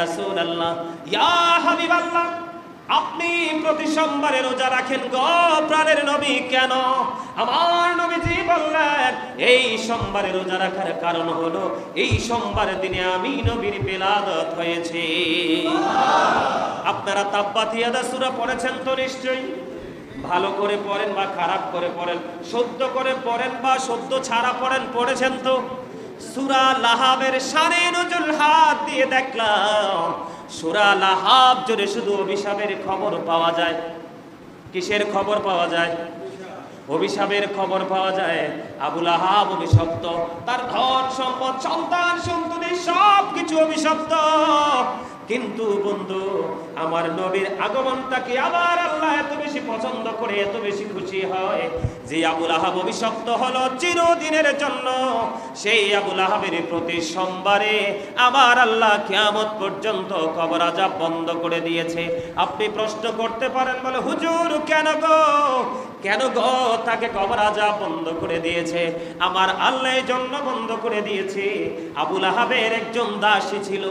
রাসূলুল্লাহ, ইয়া হাবিবাল্লাহ, আপনি প্রতি সোমবারে রোজা রাখেন গো প্রাণের নবী, কেন? আমার নবীজি বললেন, এই সোমবারে রোজা রাখার কারণ হলো এই সোমবারের দিনে আমি নবীর মিলাদত হয়েছে। আপনারা তাব্বাত ইয়াদা সূরা পড়েছেন তো নিশ্চয়ই? ভালো করে পড়েন বা খারাপ করে পড়েন, শুদ্ধ করে পড়েন বা শুদ্ধ ছাড়া পড়েন, পড়েছেন তো? সূরা লাহাবের শানে নজুল হাত দিয়ে দেখলাম, সূরা লাহাব জুড়ে শুধু অভিশাপের খবর পাওয়া যায়। কিসের খবর পাওয়া যায়? অভিশাপের খবর পাওয়া যায়। আবু লাহাব অভিশপ্ত, তার ধন সম্পদ সন্তান সন্ততি সবকিছু অভিশপ্ত। কিন্তু বন্ধু, আমার নবীর আগমনটাকে আবার আল্লাহ এত বেশি পছন্দ করে, এত বেশি খুশি হয় যে আবু লাহাব অভিশপ্ত হলো চিরদিনের জন্য, সেই আবু লাহাবের প্রতি সোমবারে আমার আল্লাহ কিয়ামত পর্যন্ত কবর আযাব বন্ধ করে দিয়েছে। আপনি প্রশ্ন করতে পারেন, বলে হুজুর কেন গো, কেন গো তাকে কবর আযাব বন্ধ করে দিয়েছে? আমার আল্লাহ এর জন্য বন্ধ করে দিয়েছে, আবু লাহাবের একজন দাসী ছিল,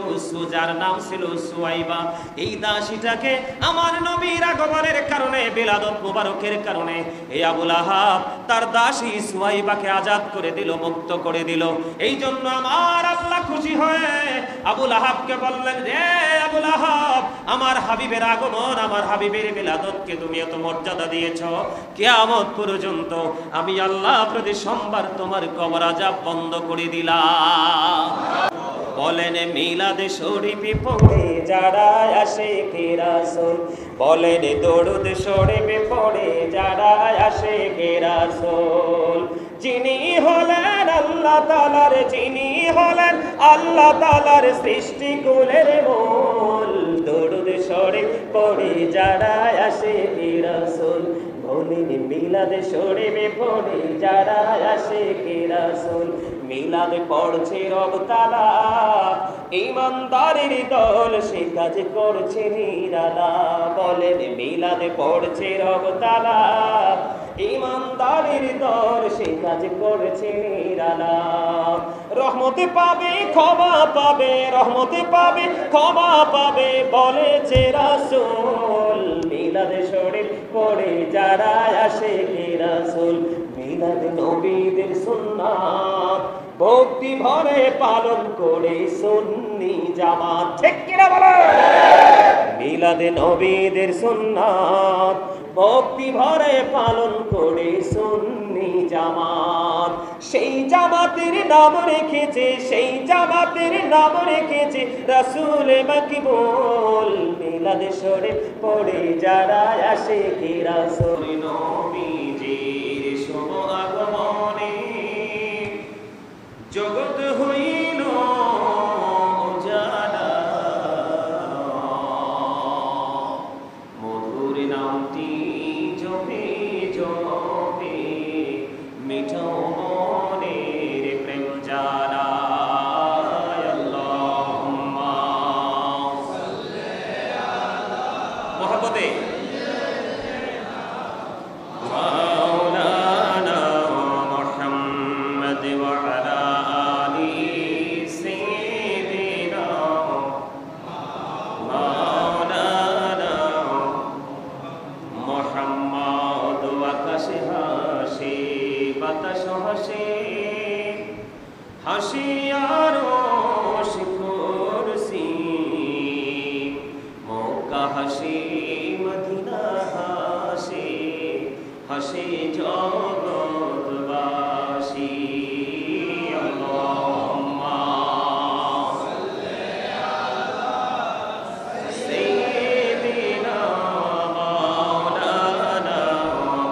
যার নাম ছিল সুয়াইবা। এই দাসীটাকে আমার নবীর আগমনের কারণে, বিলাদত মুবারকের কারণে এই আবু লাহাব তার দাসী সুয়াইবাকে আজাদ করে দিল, মুক্ত করে দিল। এই জন্য আমার আল্লাহ খুশি হয়ে আবু লাহাবকে বললেন, রে আবু লাহাব, আমার হাবিবের আগমন, আমার হাবিবের বিলাদতকে তুমি এত মর্যাদা দিয়েছো, কিয়ামত পর্যন্ত আমি আল্লাহ প্রতি সোমবার তোমার কবর আযাব বন্ধ করে দিলাম। বলেন মিলাদে শরীফ পড়ে যারা আশিকে রাসূল, বলেন দরুদ শরীফ পড়ে যারা আশিকে রাসূল, যিনি হলেন আল্লাহ তাআলার, যিনি হলেন আল্লাহ তাআলার সৃষ্টিকুলের মূল, দরুদ শরীফ পড়ে যারা আশিকে রাসূল, বলেন মিলাদে শরীফ পড়ে যারা আশিকে রাসূল। মিলাদ পড়ছে রব তাআলা, ঈমানদারের দল সে কাজ করছে নিরালা। বলেন মিলাদ পড়ছে রব তাআলা, ঈমানদারের দল সে কাজ করছে নিরালা। রহমতে পাবে ক্ষমা পাবে, রহমতে পাবে ক্ষমা পাবে বলেছে রাসূল, মিলাদ শরীফ পড়ে যারা আশিকে রাসূল। মিলাদ নবীদের সুন্নাত ভক্তি ভরে পালন করে সুন্নি জামাত, ঠিক কিনা বলো? মিলাদে নবীদের সুন্নাত ভক্তি ভরে পালন করে সুন্নি জামাত। সেই জামাতের নাম রেখেছে, সেই জামাতের নাম রেখেছে রাসূল মাকবুল। মিলাদ শরীফ পড়ে যারা আশিকে রাসূল, নবীজির শুভ আগমনে জগৎ হইল উজালা, মধুর নামটি জপে জপে মিঠাও মনের প্রেম জ্বালা। আল্লাহুম্মা সাল্লি আলা মুহাম্মাদে মাওলানা মুহাম্মদ ওয়া আলা হাসি আরশ কুরসি, মক্কা হাসি মদিনা হাসি, হাসি জগৎবাসী। আল্লাহুম্মা সাল্লি আলা সাইয়্যিদিনা মাওলানা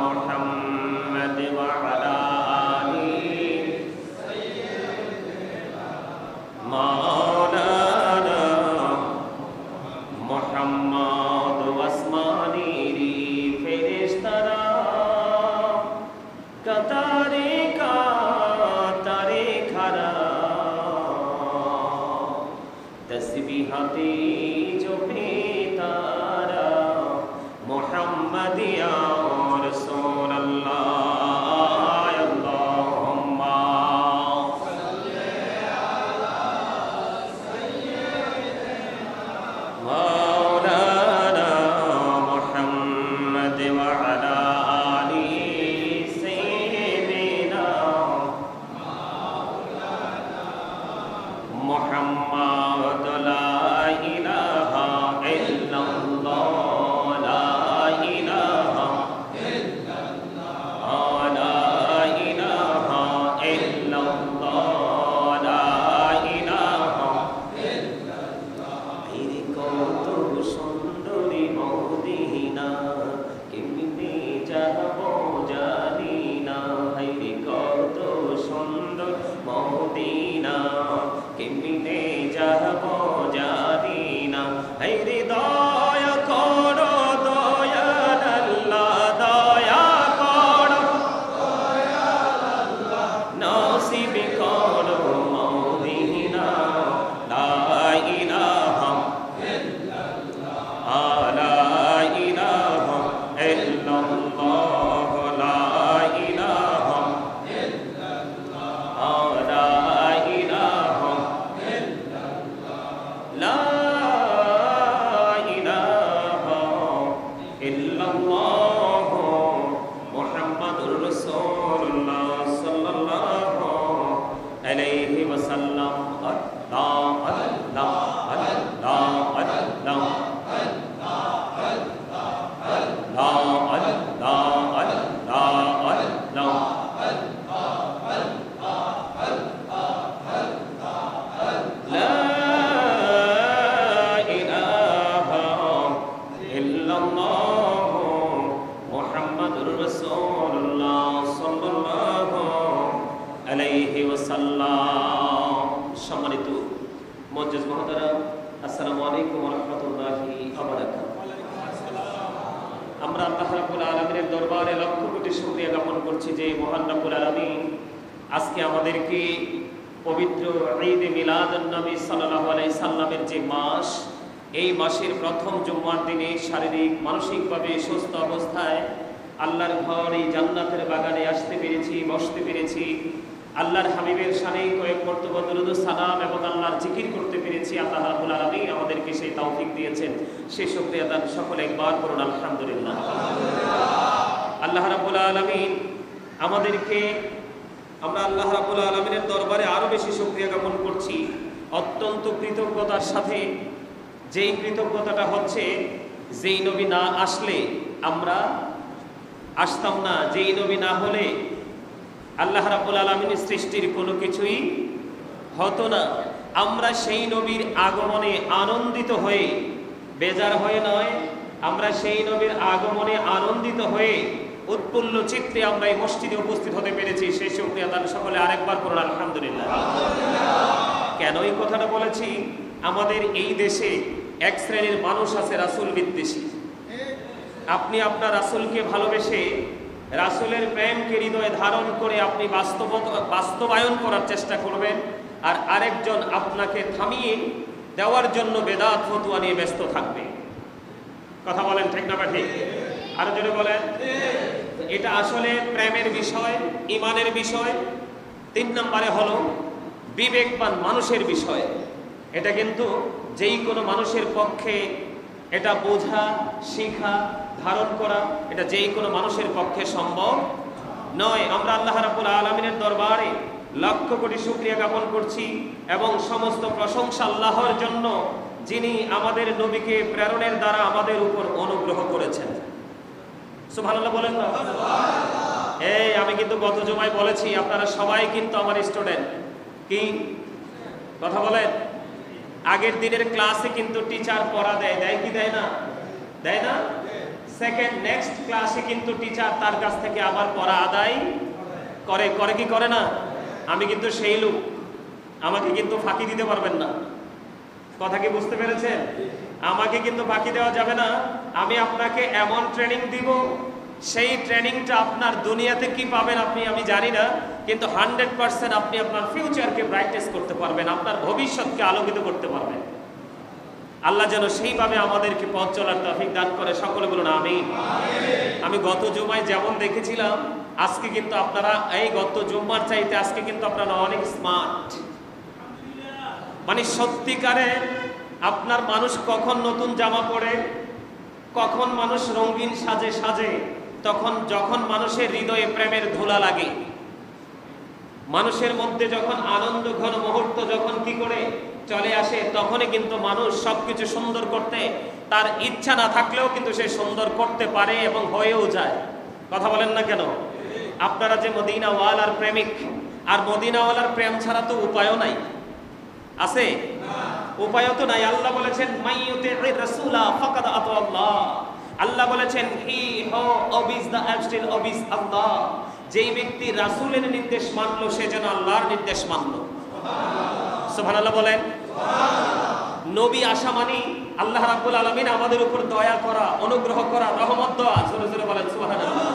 মুহাম্মদ ওয়া আলা মাওলানা মুহাম্মদ আসমানের ফেরেশতারা কাতারে কাতারে খাড়া, তাসবিহাতে জপে তারা মুহাম্মাদিয়া রাসূলুল্লাহ। হৃদয় করো দয়াল আল্লাহ, দয়া করো নসিব করো মদিনা। লা ইলাহা ইল্লাল্লাহ, লা ইলাহা ইল্লাল্লাহ, লা ইলাহা ইল্লাল্লাহ, লা ইলাহা লা ইলাহা ইল্লাল্লাহ মুহাম্মাদুর রাসূলুল্লাহ সাল্লাল্লাহু আলাইহি ওয়াসাল্লাম। আল্লাহ আল্লাহ আল্লাহ আল্লাহ সম্মানিত মুআজ্জিজ মুহতারাম, আসসালামু আলাইকুম ওয়া রাহমাতুল্লাহি ওয়া বারাকাতুহু। আমরা আল্লাহ রাব্বুল আলামিনের দরবারে লক্ষ কোটি শুকরিয়া জ্ঞাপন করছি যে মহান রাব্বুল আলামিন আজকে আমাদেরকে পবিত্র ঈদ মিলাদুন নবী সাল্লাল্লাহু আলাইহি সাল্লামের যে মাস, এই মাসের প্রথম জুম্মার দিনে শারীরিক মানসিকভাবে সুস্থ অবস্থায় আল্লাহর ঘর এই জান্নাতের বাগানে আসতে পেরেছি, বসতে পেরেছি। আল্লাহর হাবিবের শানে কয়েক মর্তবা দরুদ ও সালাম এবং আল্লাহর জিকির করতে পেরেছি। আল্লাহ রাব্বুল আলামিন আমাদেরকে সেই তৌফিক দিয়েছেন, সেই শুকরিয়া দান সকলে একবার করুন আলহামদুলিল্লাহ। আল্লাহ রাব্বুল আলামিন আমাদেরকে, আমরা আল্লাহ রাব্বুল আলামিনের দরবারে আরো বেশি শুকরিয়া জ্ঞাপন করছি অত্যন্ত কৃতজ্ঞতার সাথে। যেই কৃতজ্ঞতাটা হচ্ছে, যেই নবী না আসলে আমরা আসতাম না, যেই নবী না হলে আল্লাহ রাব্বুল আলামিনের সৃষ্টির কোনো কিছুই হতো না। আমরা সেই নবীর আগমনে আনন্দিত হয়ে, বেজার হয়ে নয়, আমরা সেই নবীর আগমনে আনন্দিত হয়ে উৎফুল্ল চিত্তে আমরা এই মসজিদে উপস্থিত হতে পেরেছি। সেই শুকরিয়া দান সকলে আরেকবার করুন আলহামদুলিল্লাহ। কেন এই কথাটা বলেছি? আমাদের এই দেশে এক শ্রেণীর মানুষ আছে রাসূল বিদ্বেষী। আপনি আপনার রাসূলকে ভালোবেসে, রাসূলের প্রেমকে হৃদয়ে ধারণ করে আপনি বাস্তবায়ন করার চেষ্টা করবেন, আর আরেকজন আপনাকে থামিয়ে দেওয়ার জন্য বেদাত ফতোয়া নিয়ে ব্যস্ত থাকবে। কথা বলেন ঠিক না ঠিক? আরো জোরে বলেন। এটা আসলে প্রেমের বিষয়, ঈমানের বিষয়। 3 নম্বরে হলো বিবেকবান মানুষের বিষয়। এটা কিন্তু যেই কোনো মানুষের পক্ষে এটা বোঝা, শিখা, ধারণ করা, এটা যেই কোনো মানুষের পক্ষে সম্ভব নয়। আমরা আল্লাহ রাব্বুল আলামিনের দরবারে লক্ষ কোটি শুকরিয়া জ্ঞাপন করছি এবং সমস্ত প্রশংসা আল্লাহর জন্য, যিনি আমাদের নবীকে প্রেরণের দ্বারা আমাদের উপর অনুগ্রহ করেছেন। সুবহানাল্লাহ বলেন না? এই আমি কিন্তু গত জুমায় বলেছি, আপনারা সবাই কিন্তু আমার স্টুডেন্ট। কি কথা বলেন? আগের দিনের ক্লাসে কিন্তু টিচার পড়া দেয়, দেয় কি দেয় না? দেয় না? সেকেন্ড নেক্সট ক্লাসে কিন্তু টিচার তার কাছ থেকে আবার পড়া আদায় করে, করে কি করে না? আমি কিন্তু সেই লোক, আমাকে কিন্তু ফাঁকি দিতে পারবেন না। কথা কি বুঝতে পেরেছেন? আমাকে কিন্তু ফাঁকি দেওয়া যাবে না। আমি আপনাকে এমন ট্রেনিং দিব, সেই ট্রেনিংটা আপনার দুনিয়াতে কি পাবেন আমি জানি না, কিন্তু 100% আপনি আপনার ফিউচারকে ব্রাইটেস্ট করতে পারবেন, আপনার ভবিষ্যৎকে আলোকিত করতে পারবেন। আল্লাহ যেন সেইভাবে আমাদেরকে পথ চলার তৌফিক দান করে। সকলে বলুন আমিন। আমি গত জুমায় যেমন দেখেছিলাম, আজকে কিন্তু আপনারা এই গত জুম্মার চাইতে আজকে কিন্তু আপনারা অনেক স্মার্ট। মানে সত্যিকারে আপনার মানুষ কখন নতুন জামা পরে, কখন মানুষ রঙিন সাজে সাজে, তখন যখন মানুষের হৃদয়ে প্রেমের ধুলা লাগে, মানুষের মধ্যে যখন আনন্দ ঘন মুহূর্ত যখন কি করে চলে আসে, তখনই কিন্তু মানুষ সবকিছু সুন্দর করতে তার ইচ্ছা না থাকলেও কিন্তু সে সুন্দর করতে পারে এবং হয়েও যায়। কথা বলেন না কেন? আপনারা যে মদিনাওয়ালার প্রেমিক, আর মদিনাওয়ালার প্রেম ছাড়া তো উপায়ও নাই। আছে? উপায়ও তো নাই। আল্লাহ বলেছেন মাইয়ুতির রাসূলা ফাকাদ আতা আল্লাহ। আল্লাহ বলেছেন হি হু ওবিজ দ্য অ্যাবস্টিল ওবিজ আল্লাহ। যেই ব্যক্তি রাসূলের নির্দেশ মানলো, সে যেন আল্লাহর নির্দেশ মানলো। সুবহানাল্লাহ বলেন। নবী আসা মানে আল্লাহ রাব্বুল আলামিন আমাদের উপর দয়া করা, অনুগ্রহ করা, রহমত দেওয়া। জোরে জোরে বলেন সুবহানাল্লাহ।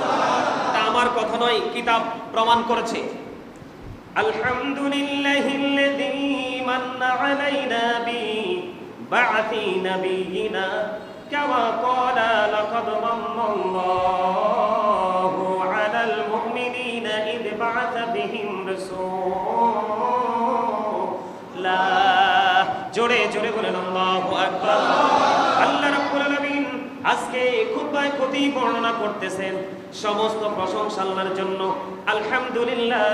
এটা আমার কথা নয়, কিতাব প্রমাণ করেছে। আলহামদুলিল্লাহিল্লাযী মান্না আলাইনা বিবা'থি নাবিয়িনা কামা ক্বালা লাকাদ মান্নাল্লাহু আলাল মুমিনিনা ইয বা'আথা বিহিম রাসূলা। জোরে জোরে বলেন আল্লাহু আকবার। আল্লাহ রাব্বুল আলামিন আজকে খুতবায় প্রতি বর্ণনা করতেছেন সমস্ত প্রশংসা আল্লাহর জন্য। আলহামদুলিল্লাহ,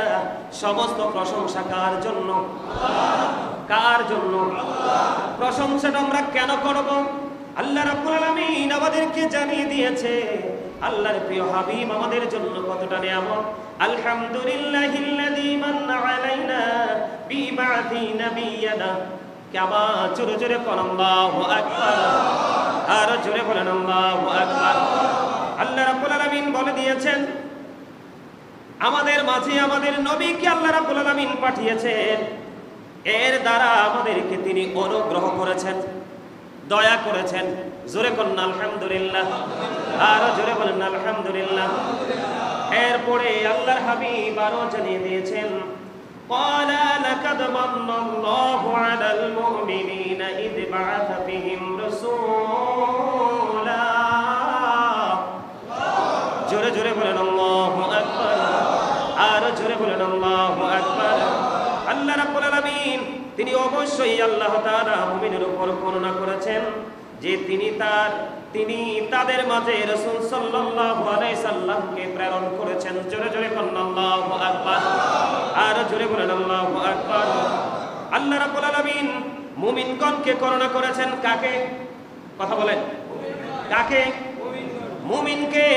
সমস্ত প্রশংসা কার জন্য? কার জন্য? প্রশংসাটা আমরা কেন করব? আল্লাহ রাব্বুল আলামিন আমাদেরকে জানিয়ে দিয়েছে আল্লাহর প্রিয় হাবিব আমাদের জন্য কতটা নিয়ামত। আলহামদুলিল্লাহিল্লাযী মান্না আলাইনা বিবা'থি নাবিয়িনা কামা। জোরে জোরে বলেন আল্লাহু আকবার। আর জোরে বলেন আল্লাহু আকবার। আল্লাহ রাব্বুল আলামিন বলে দিয়েছেন আমাদের মাঝে আমাদের নবীকে আল্লাহ রাব্বুল আলামিন পাঠিয়েছেন। এর দ্বারা আমাদেরকে তিনি অনুগ্রহ করেছেন, দয়া করেছেন। জোরে বলেন আলহামদুলিল্লাহ। আর জোরে বলেন আলহামদুলিল্লাহ। এরপরে আল্লাহর হাবিব আরো জানিয়ে দিয়েছেন قال لقد من الله على المؤمنين إذ بعث بهم رسولا। জোরে জোরে বলেন আল্লাহু আকবার। আর জোরে বলেন আল্লাহু আকবার। আল্লাহ রাব্বুল আলামিন তিনি অবশ্যই আল্লাহ তাআলা মুমিনের উপর করুণা করেছেন যে তিনি তাদের মাঝে রাসূল সাল্লাল্লাহু আলাইহি সাল্লামকে প্রেরণ করেছেন। জোরে জোরে বলেন আল্লাহু আকবার। আর জোরে বলেন আল্লাহু আকবার। আল্লাহ রাব্বুল আলামিন মুমিনগণকে করুণা করেছেন। কাকে? কথা বলেন, কাকে? মুমিনকে।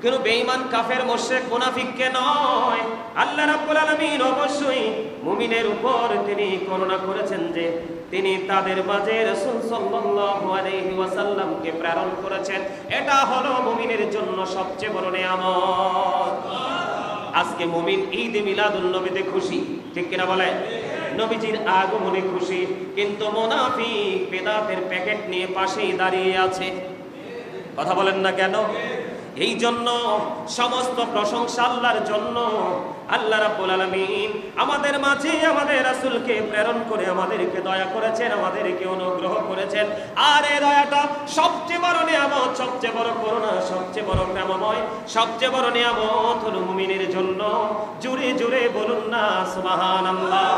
কোন বেঈমান, কাফের, মুশরিক, মুনাফিককে নয়। আল্লাহ রাব্বুল আলামিন অবশ্যই মুমিনের উপর তিনি করুণা করেছেন যে তিনি তাদের মাঝে রাসূল সাল্লাল্লাহু আলাইহি ওয়াসাল্লামকে প্রেরণ করেছেন। এটা হলো মুমিনের জন্য সবচেয়ে বড় নিয়ামত। আজকে মুমিন ঈদ মিলাদুন নবীতে খুশি, ঠিক কিনা বলে? নবীজির আগমনে খুশি, কিন্তু মুনাফিক বেদাতের প্যাকেট নিয়ে পাশেই দাঁড়িয়ে আছে। কথা বলেন না কেন? এই জন্য সমস্ত প্রশংসা আল্লাহর জন্য। আল্লাহ রাব্বুল আলামিন আমাদের মাঝে আমাদের রাসূলকে প্রেরণ করে আমাদেরকে দয়া করেছেন, আমাদেরকে অনুগ্রহ করেছেন। আর এই দয়াটা সবচেয়ে বড় নিয়ামত, সবচেয়ে বড় করুণা, সবচেয়ে বড় প্রেমময়, সবচেয়ে বড় নিয়ামত হলো মুমিনের জন্য। জোরে জোরে বলুন না সুবহানাল্লাহ।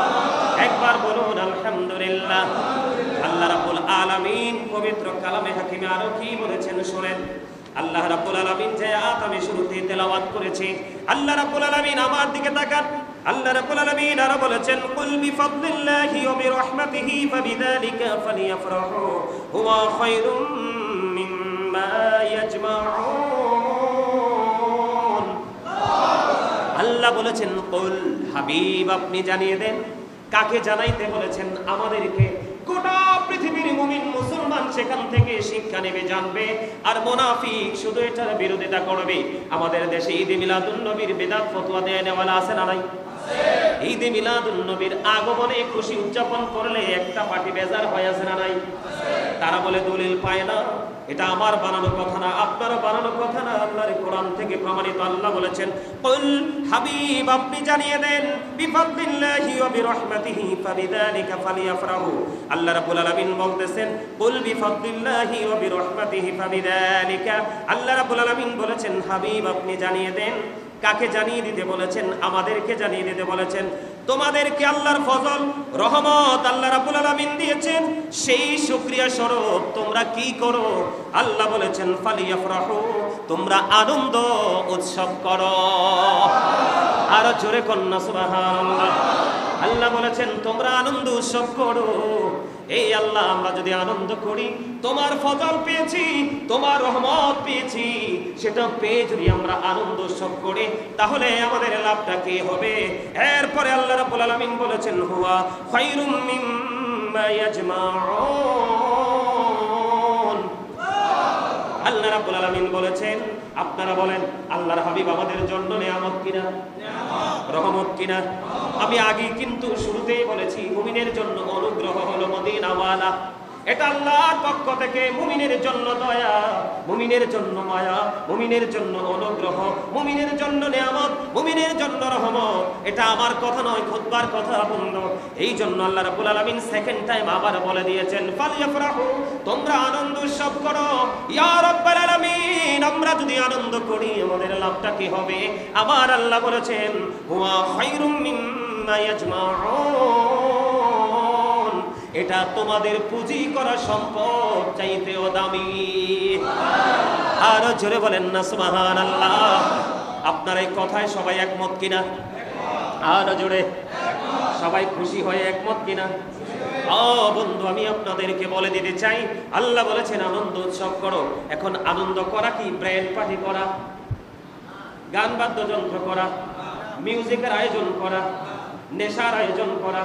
একবার বলুন আলহামদুলিল্লাহ। আল্লাহ রাব্বুল আলামিন পবিত্র কালামে হাকিমে আরো কি বলেছেন শুনেন। আল্লাহ রাব্বুল আলামিন যে আয়াত আমি শুরুতে তেলাওয়াত করেছি, আল্লাহ রাব্বুল আলামিন আমার দিকে তাকান। আল্লাহ রাব্বুল আলামিন আরো বলেছেন কুল বিফাদলিল্লাহি ওয়া বিরহমাতিহি ফাবিযালিকা ফালিয়াফরাহু হুয়া খায়রুম মিম্মা ইয়াজমাউন। আল্লাহ বলেছেন কুল, হাবিব আপনি জানিয়ে দেন। কাকে জানাইতে বলেছেন? আমাদেরকে। গোটা পৃথিবীর মুমিন মুসলমান সেখান থেকে শিক্ষা নেবে, জানবে। আর মুনাফিক শুধু এটার বিরোধিতা করবে। আমাদের দেশে ঈদে মিলাদুন নবীর বেদাত ফতোয়া দেয় নেওয়ালা আছে না নাই? ঈদে মিলাদুন নবীর আগমনে খুশি উদযাপন করলে একটা পার্টি বেজার হয়ে আছে না নাই? তারা বলে দলিল পায় না। এটা আমার বানানো কথা না, আপনার বানানো কথা না, আল্লাহর কোরআন থেকে প্রমাণিত। আল্লাহ বলেছেন কুল, হাবিব আপনি জানিয়ে দেন বিফাদলিল্লাহি ওয়া বিরহমাতিহি ফাবিযালিকা ফালিয়াফরাহু। আল্লাহ রাব্বুল আলামিন বলতেছেন কুল বিফাদলিল্লাহি ওয়া বিরহমাতিহি ফাবিযালিকা। আল্লাহ রাব্বুল আলামিন বলেছেন হাবিব আপনি জানিয়ে দেন। কাকে জানিয়ে দিতে বলেছেন? আমাদেরকে জানিয়ে দিতে বলেছেন। তোমাদেরকে আল্লাহর ফজল, রহমত আল্লাহ রাব্বুল আলামিন দিয়েছেন, সেই শুকরিয়া স্বরূপ তোমরা কি করো? আল্লাহ বলেছেন ফালিয়াফরাহু, তোমরা আনন্দ উৎসব করো। আর জোরে কন্যা সুবহানাল্লাহ। আল্লাহ বলেছেন তোমরা আনন্দ উৎসব করো। এই আল্লাহ, আমরা যদি আনন্দ করি, তোমার ফজল পেয়েছি, তোমার রহমত পেয়েছি, সেটা পেয়ে যদি আমরা আনন্দ উৎসব করি, তাহলে আমাদের লাভটা কি হবে? এরপরে আল্লাহ রাব্বুল আলামিন বলেছেন হুয়া খায়রুম মিম্মা ইয়াজমাউন। আল্লাহ রাব্বুল আলামিন বলেছেন, আপনারা বলেন আল্লাহর হাবিব আমাদের জন্য নিয়ামত কিনা? রহমত কিনা? আমি আগে কিন্তু শুরুতেই বলেছি মুমিনের জন্য অনুগ্রহ হলো মদিনাওয়ালা। এটা আল্লাহর পক্ষ থেকে মুমিনের জন্য দয়া, মুমিনের জন্য মায়া, মুমিনের জন্য অনুগ্রহ, মুমিনের জন্য নিয়ামত, মুমিনের জন্য রহমত। এটা আমার কথা নয়, খুতবার কথা বন্ধু। এই জন্য আল্লাহ রাব্বুল আলামিন সেকেন্ড টাইম আবার বলে দিয়েছেন ফালইফরাহু, তোমরা আনন্দ উৎসব করো। ইয়া রাব্বাল আলামিন, আমরা যদি আনন্দ করি আমাদের লাভটা কি হবে? আমার আল্লাহ বলেছেন হুয়া খায়রুম মিম্মা ইয়াজমাউন, এটা তোমাদের পুঁজি করা সম্পদ চাইতেও দামি। আরো জোরে বলেন না সুবহানাল্লাহ। আপনার এই কথায় সবাই একমত কিনা? আরো জোরে, সবাই খুশি হয়ে একমত কিনা? ও বন্ধু, আমি আপনাদেরকে বলে দিতে চাই, আল্লাহ বলেছেন আনন্দ উৎসব করো। এখন আনন্দ করা কি ব্র্যান্ড পার্টি করা, গান বাদ্যযন্ত্র করা, মিউজিকের আয়োজন করা, নেশার আয়োজন করা,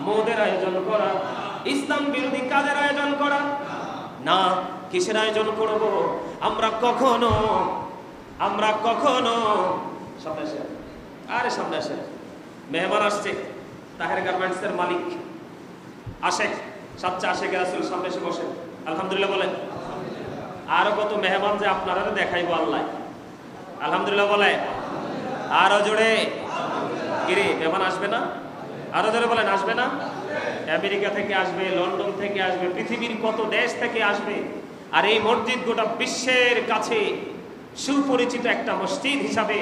মদের আয়োজন করা, ইসলাম বিরোধী কাজের আয়োজন করা? না। কিসের আয়োজন করব? আমরা কখনো সামনে আসে, আরে সামনে আসে, মেহমান আসছে, তাহের গার্মেন্টসের মালিক আশেক, সবচেয়ে আশেক রাসূল, সামনে এসে বসেন। আলহামদুলিল্লাহ বলেন। আরো কত মেহমান যে আপনারা দেখাইবো আল্লাহ। আলহামদুলিল্লাহ বলে। আরো জোরে, কিরে মেহমান আসবে না? আরো জোরে বলেন, আসবে না? আমেরিকা থেকে আসবে, লন্ডন থেকে আসবে, পৃথিবীর কত দেশ থেকে আসবে। আর এই মসজিদ গোটা বিশ্বের কাছে সুপরিচিত একটা মসজিদ হিসাবে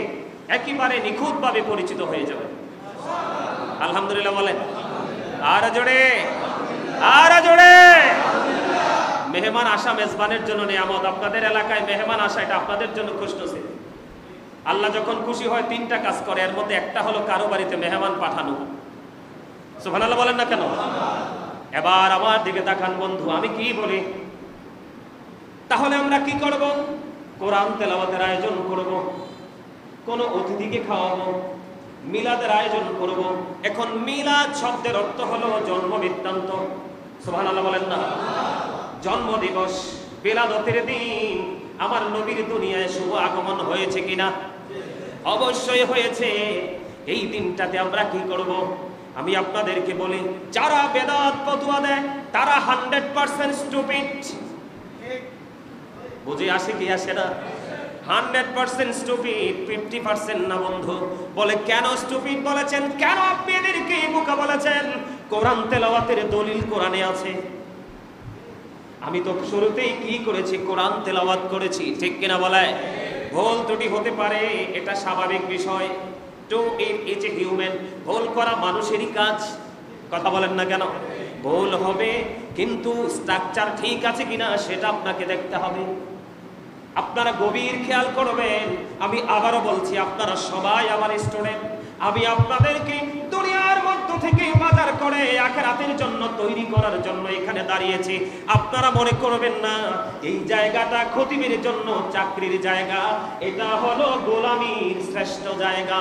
একেবারে নিখুঁতভাবে পরিচিত হয়ে যাবে। আলহামদুলিল্লাহ বলেন। আরো জোরে, আরো জোরে। মেহমান আসা মেজবানের জন্য নিয়ামত। আপনাদের এলাকায় মেহমান আসা এটা আপনাদের জন্য খুশনসিব। আল্লাহ যখন খুশি হয় তিনটা কাজ করে, এর মধ্যে একটা হলো কারো বাড়িতে মেহমান পাঠানো। সুবহানাল্লাহ বলেন না কেন? এবার আমার দিকে তাকান বন্ধু, আমি কি বলি? তাহলে আমরা কি করব? কোরআন তেলাওয়াতের আয়োজন করব, কোন অতিথিকে খাওয়াবো, মিলাদের আয়োজন করব। এখন মিলাদ শব্দের অর্থ হলো জন্ম বৃত্তান্ত। সুবহানাল্লাহ বলেন না? জন্ম দিবস, বিলাদতের দিন, আমার নবীর দুনিয়ায় শুভ আগমন হয়েছে কিনা? অবশ্যই হয়েছে। এই দিনটাতে আমরা কি করব? আমি আপনাদেরকে বলি, যারা বেদাত ফতোয়া দেয় তারা 100% স্টুপিড। বুঝে আসে কি আসে না? 100% স্টুপিড, 50% না বন্ধু। বলে কেন স্টুপিড বলেছেন? কেন আপনি এদেরকে বোকা বলেছেন? কোরআন তেলাওয়াতের দলিল কোরআনে আছে। আমি তো শুরুতেই কি করেছি? কোরআন তেলাওয়াত করেছি, ঠিক কিনা বলে? ভুল ত্রুটি হতে পারে, এটা স্বাভাবিক বিষয়। টু ইট এ হিউম্যান, ভুল করা মানুষেরই কাজ। কথা বলেন না কেন? ভুল হবে, কিন্তু স্ট্রাকচার ঠিক আছে কিনা সেটা আপনাকে দেখতে হবে। আপনারা গভীর খেয়াল করবেন। আমি আবারও বলছি, আপনারা সবাই আমার স্টুডেন্ট। আমি আপনাদেরকে দুনিয়ার মধ্য থেকে বাজার করে আখিরাতের জন্য তৈরি করার জন্য এখানে দাঁড়িয়েছি। আপনারা মনে করবেন না এই জায়গাটা খতিবের জন্য চাকরির জায়গা। এটা হলো গোলামীর শ্রেষ্ঠ জায়গা।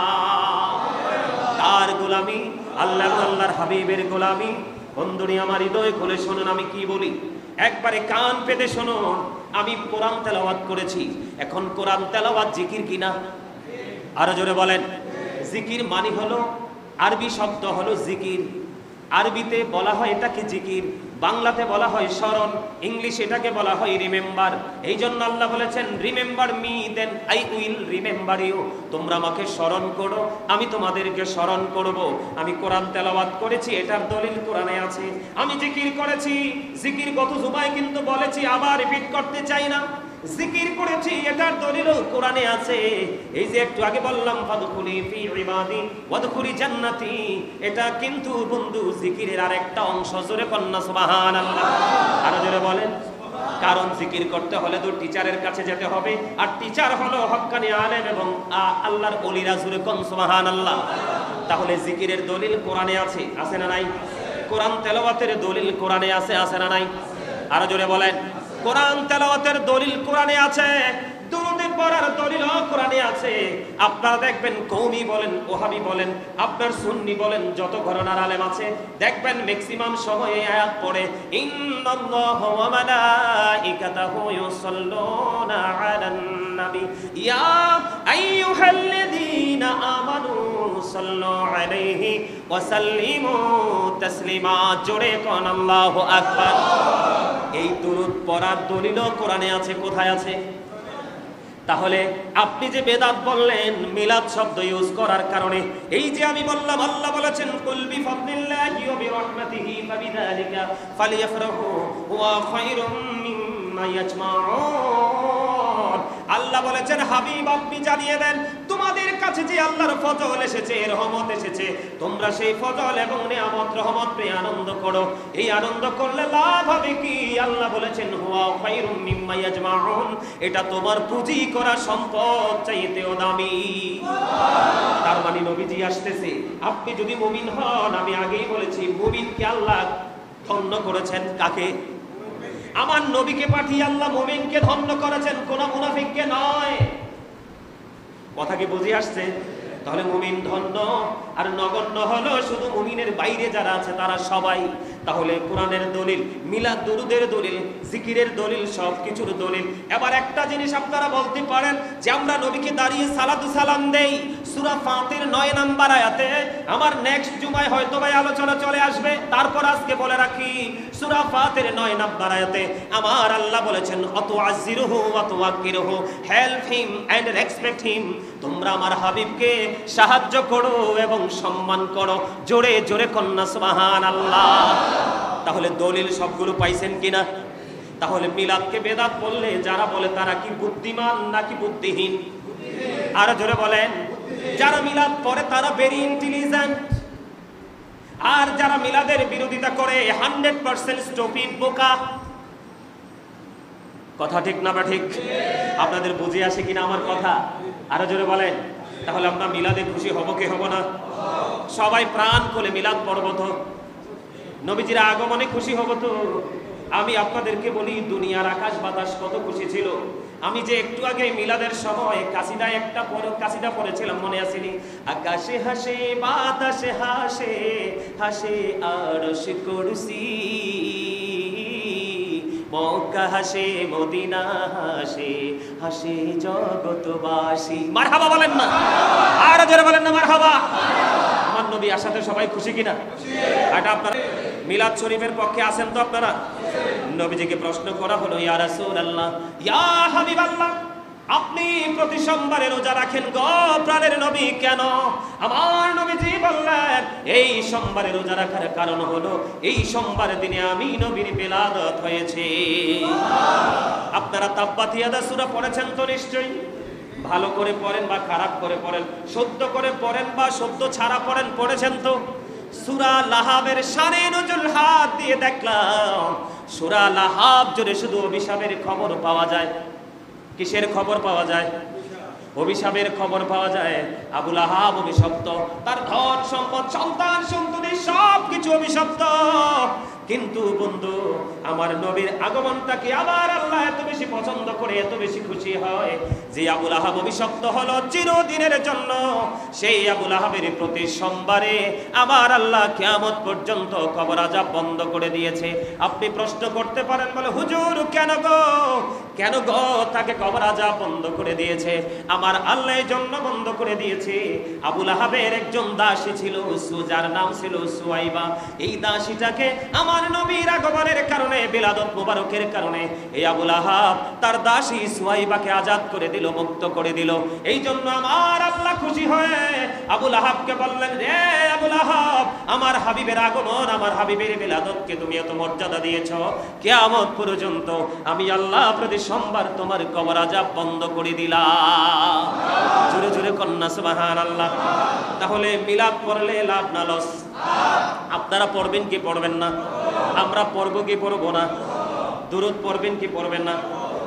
কার গোলামি? আল্লাহর হাবিবের গোলামি। বন্ধুরি আমার হৃদয় খুলে শুনুন আমি কি বলি, একবারে কান পেতে শুনুন। আমি কোরআন তেলাওয়াত করেছি। এখন কোরআন তেলাওয়াত জিকির কিনা? আরো জোরে বলেন। জিকির মানে হলো, আরবি শব্দ হলো জিকির। আরবিতে বলা হয় এটাকে জিকির, বাংলাতে বলা হয় স্মরণ, ইংলিশ এটাকে বলা হয় রিমেম্বার। এই জন্য আল্লাহ বলেছেন remember me then I will remember you. তোমরা আমাকে স্মরণ করো, আমি তোমাদেরকে স্মরণ করব। আমি কোরআন তেলাওয়াত করেছি, এটার দলিল কোরআনে আছে। আমি জিকির করেছি, জিকির গত জুমায় কিন্তু বলেছি, আবার রিপিট করতে চাই না। জিকির করেছি, এটার দলিলও কোরআনে আছে। এই যে একটু আগে বললাম ফাদখুলি ফি ইবাদি ওয়াদখুলি জান্নাতি, এটা কিন্তু বন্ধু জিকিরের আরেকটা অংশ। জোরে কন্না সুবহানাল্লাহ। আর জোরে বলেন। কারণ জিকির করতে হলে তো টিচারের কাছে যেতে হবে, আর টিচার হলো হক্কানি আলেম এবং আল্লাহর ওলিরা। জোরে কোন সুবহানাল্লাহ। তাহলে জিকিরের দলিল কোরআনে আছে, আছে না নাই? কোরআন তেলাওয়াতের দলিল কোরআনে আছে, আছে না নাই? আর জোরে বলেন। কোরআন তেলাওয়াতের দলিল কোরআনে আছে, দুরূদের পড়ার দলিল কোরআনে আছে। আপনারা দেখবেন কওমি বলেন, ওহাবি বলেন, আপনার সুন্নি বলেন, যত ঘরানার আলেম আছে দেখবেন ম্যাক্সিমাম সময় এই আয়াত পড়ে ইন্নাল্লাহা ওয়া মালাইকাতাহু ইউসাল্লুনা আলান নবী ইয়া আইয়ুহাল্লাযীনা আমানু সাল্লু আলাইহি ওয়া সাল্লিমু তাসলিমা। জোরে কোন আল্লাহু আকবার। এই দুরূদ পড়ার দলিলও কোরআনে আছে। কোথায় আছে? তাহলে আপনি যে বেদাত বললেন মিলাদ শব্দ ইউজ করার কারণে, এই যে আমি বললাম আল্লাহ বলেছেন কুল বিফাদলিল্লাহি ওয়া বিরাহমাতিহি ফাবিযালিকা ফালিয়াফরাহু হুয়া খায়রুম মিম্মা ইয়াজমাউন। আল্লাহ বলেছেন হাবিব আপনি জানিয়ে দেন তোমাদের কাছে যে আল্লাহর ফজল এসেছে, রহমত এসেছে, তোমরা সেই ফজল এবং নিয়ামত রহমত পেয়ে আনন্দ করো। এই আনন্দ করলে লাভ হবে কি? আল্লাহ বলেছেন হুয়া খায়রুম মিম্মা ইয়াজমাউন, এটা তোমার পুঁজি করা সম্পদ চাইতেও দামি। তার মানে নবীজি আসতেছে, আপনি যদি মুমিন হন, আমি আগেই বলেছি মুমিনকে আল্লাহ ধন্য করেছেন। কাকে? আমার নবীকে পাঠিয়ে আল্লাহ মুমিনকে ধন্য করেছেন, কোন মুনাফিককে নয়। কথা কি বুঝে আসছে? তাহলে মুমিন ধন্য আর নগণ্য হলো শুধু মুমিনের বাইরে যারা আছে তারা সবাই। তাহলে কোরআনের দলিল, মিলাদ দুরুদের দলিল, জিকিরের দলিল, সব কিছুর দলিল। এবার একটা জিনিস আপনারা বলতে পারেন যে আমরা নবীকে দাঁড়িয়ে সালাতু সালাম দেই, সূরা ফাতির 9 নম্বর আয়াতে। আমার নেক্সট জুমায় হয়তো ভাই আলোচনা চলে আসবে, তারপর আজকে বলে রাখি সূরা ফাতির 9 নম্বর আয়াতে আমার আল্লাহ বলেছেন আতুআযিরুহু ওয়া তুওয়াক্কিরুহু, help him and respect him. তোমরা আমার হাবিবকে সাহায্য করো এবং সম্মান করো। জোরে জোরে কন্যা সুবহানাল্লাহ। তাহলে দলিল সবগুলো পাইছেন কিনা? তাহলে মিলাদকে বেদাত বললে যারা বলে তারা কি বুদ্ধিমান নাকি বুদ্ধিহীন? আর জোরে বলেন। যারা মিলাদ পড়ে তারা ভেরি ইন্টেলিজেন্ট, আর যারা মিলাদের বিরোধিতা করে 100% স্টুপিড, বোকা। কথা ঠিক না বা ঠিক? আপনাদের বুঝে আসে কিনা আমার কথা? আরো জোরে বলেন। তাহলে আমরা মিলাদে খুশি হব কি হব না? সবাই প্রাণ খুলে মিলাদ পড়ব তো? নবীজির আগমনে খুশি হব তো? আমি আপনাদেরকে বলি দুনিয়ার আকাশ বাতাস কত খুশি ছিল। আমি যে একটু আগে মিলাদের সময় কাসিদায় একটা কাসিদা পড়েছিলাম, মনে আসেনি? আকাশে হাসে বাতাসে হাসে, হাসে আরশ কুরসি, মক্কা হাসে মদিনা হাসে, হাসে জগৎবাসী। মারহাবা বলেন না? আর জোরে বলেন না মারহাবা। আমার নবী আসাতে সবাই খুশি কিনা? এটা আপনারা মিলাদ শরীফের পক্ষে আছেন তো আপনারা? নবীজিকে প্রশ্ন করা হলো, ইয়া রাসূলুল্লাহ, ইয়া হাবিবাল্লাহ, আপনি প্রতি সোমবারে রোজা রাখেন গো প্রাণের নবী, কেন? আমার নবীজি বললেন এই সোমবারে রোজা রাখার কারণ হলো এই সোমবারের দিনে আমি নবীর বেলাদত হয়েছে। আপনারা তাব্বাত ইয়াদা সূরা পড়েছেন তো নিশ্চয়ই? ভালো করে পড়েন বা খারাপ করে পড়েন, শুদ্ধ করে পড়েন বা শুদ্ধ ছাড়া পড়েন, পড়েছেন তো? সূরা লাহাবের শানে নজুল হাত দিয়ে দেখলাম সূরা লাহাব জুড়ে শুধু অভিশাপের খবর পাওয়া যায়। কিসের খবর পাওয়া যায়? অভিশাপের খবর পাওয়া যায়। আবু লাহাব অভিশপ্ত, তার ধন সম্পদ সন্তান সন্ততি সবকিছু অভিশপ্ত। কিন্তু বন্ধু, আমার নবীর আগমনটাকে আবার আল্লাহ এত বেশি পছন্দ করে, এত বেশি খুশি হয় যে আবু লাহাব অভিশপ্ত হলো চিরদিনের জন্য। সেই আবু লাহাবের প্রতি সোমবারে আমার আল্লাহ কিয়ামত পর্যন্ত কবর আযাব বন্ধ করে দিয়েছে। আপনি প্রশ্ন করতে পারেন, বলে হুজুর কেন গো, কেন গো তাকে কবর আযাব বন্ধ করে দিয়েছে? আমার আল্লাহ এই জন্য বন্ধ করে দিয়েছে, আবু লাহাবের একজন দাসী ছিল, যার নাম ছিল সুয়াইবা। এই দাসীটাকে আমার নবীর আগমনের কারণে, বিলাদত মুবারকের কারণে এই আবু লাহাব তার দাসী সুয়াইবাকে আজাদ করে দিল, মুক্ত করে দিল। এই জন্য আমার আল্লাহ খুশি হয়ে আবু লাহাবকে বললেন, রে আবু লাহাব, আমার হাবিবের আগমন, আমার হাবিবের বিলাদতকে তুমি এত মর্যাদা দিয়েছো, কিয়ামত পর্যন্ত আমি আল্লাহ প্রতি সোমবার তোমার কবর আযাব বন্ধ করে দিলাম। জোরে জোরে কন্যা সুবহানাল্লাহ। তাহলে মিলাদ পড়লে লাভ না লস? আপনারা পড়বেন কি পড়বেন না? আমরা পড়বো কি পড়বো না? দুরূদ পড়বেন কি পড়বেন না?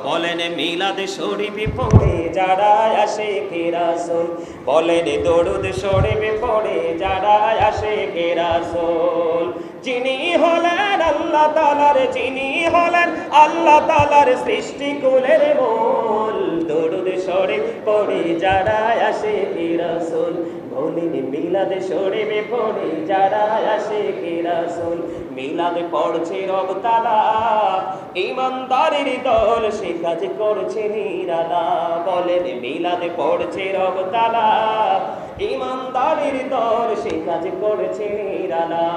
বলেন মিলাদ শরীফ পড়ে যারা আশিকে রাসূল, বলেন দরুদ শরীফ পড়ে যারা আশিকে রাসূল, যিনি হলেন আল্লাহ তাআলার, যিনি হলেন আল্লাহ তাআলার সৃষ্টি কুলের মূল দরুদ শরীফ পড়ে যারা আসে কি রাসূল বলেন মিলাদ শরীফ পড়ে যারা আসে কি রাসূল মিলাদ পড়ছে রব তাআলা ঈমানদারের দল সে কাজ করছে নিরালা বলেন মিলাদ পড়ছে রব তাআলা ঈমানদারের দল সে কাজ করছে নিরালা